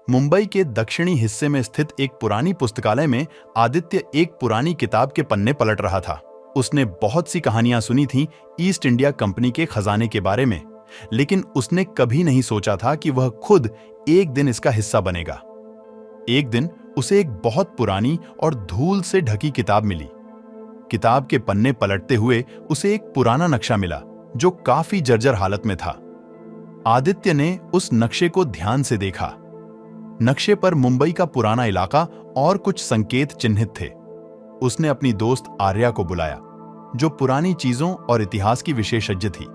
मुंबई के दक्षिणी हिस्से में स्थित एक पुरानी पुस्तकालय में आदित्य एक पुरानी किताब के पन्ने पलट रहा था। उसने बहुत सी कहानियां सुनी थीं ईस्ट इंडिया कंपनी के खजाने के बारे में, लेकिन उसने कभी नहीं सोचा था कि वह खुद एक दिन इसका हिस्सा बनेगा। एक दिन उसे एक बहुत पुरानी और धूल से ढकी किताब मिली। किताब के पन्ने पलटते हुए उसे एक पुराना नक्शा मिला जो काफी जर्जर हालत में था। आदित्य ने उस नक्शे को ध्यान से देखा। नक्शे पर मुंबई का पुराना इलाका और कुछ संकेत चिन्हित थे। उसने अपनी दोस्त आर्या को बुलाया, जो पुरानी चीजों और इतिहास की विशेषज्ञ थी।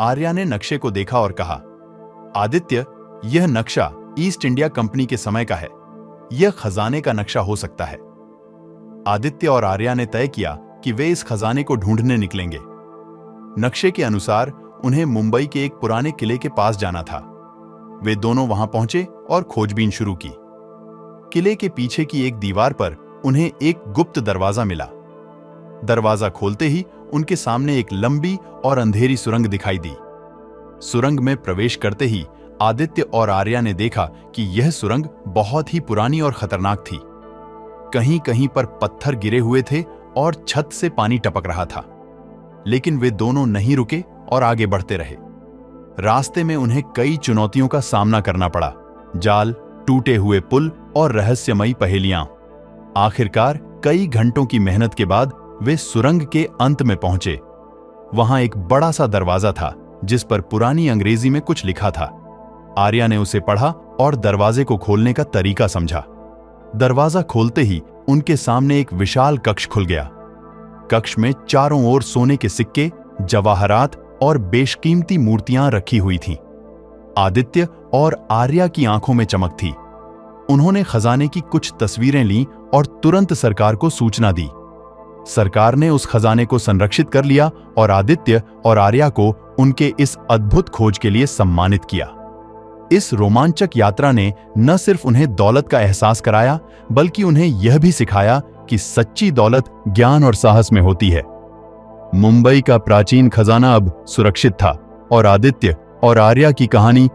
आर्या ने नक्शे को देखा और कहा, आदित्य, यह नक्शा ईस्ट इंडिया कंपनी के समय का है। यह खजाने का नक्शा हो सकता है। आदित्य और आर्या ने तय किया कि वे इस खजाने को ढूंढने निकलेंगे। नक्शे के अनुसार उन्हें मुंबई के एक पुराने किले के पास जाना था। वे दोनों वहां पहुंचे और खोजबीन शुरू की। किले के पीछे की एक दीवार पर उन्हें एक गुप्त दरवाजा मिला। दरवाजा खोलते ही उनके सामने एक लंबी और अंधेरी सुरंग दिखाई दी। सुरंग में प्रवेश करते ही आदित्य और आर्या ने देखा कि यह सुरंग बहुत ही पुरानी और खतरनाक थी। कहीं कहीं पर पत्थर गिरे हुए थे और छत से पानी टपक रहा था, लेकिन वे दोनों नहीं रुके और आगे बढ़ते रहे। रास्ते में उन्हें कई चुनौतियों का सामना करना पड़ा, जाल, टूटे हुए पुल और रहस्यमयी पहेलियां। आखिरकार कई घंटों की मेहनत के बाद वे सुरंग के अंत में पहुंचे। वहां एक बड़ा सा दरवाजा था जिस पर पुरानी अंग्रेजी में कुछ लिखा था। आर्या ने उसे पढ़ा और दरवाजे को खोलने का तरीका समझा। दरवाजा खोलते ही उनके सामने एक विशाल कक्ष खुल गया। कक्ष में चारों ओर सोने के सिक्के, जवाहरात और बेशकीमती मूर्तियां रखी हुई थीं। आदित्य और आर्या की आंखों में चमक थी। उन्होंने खजाने की कुछ तस्वीरें लीं और तुरंत सरकार को सूचना दी। सरकार ने उस खजाने को संरक्षित कर लिया और आदित्य और आर्या को उनके इस अद्भुत खोज के लिए सम्मानित किया। इस रोमांचक यात्रा ने न सिर्फ उन्हें दौलत का एहसास कराया, बल्कि उन्हें यह भी सिखाया कि सच्ची दौलत ज्ञान और साहस में होती है। मुंबई का प्राचीन खजाना अब सुरक्षित था और आदित्य और आर्या की कहानी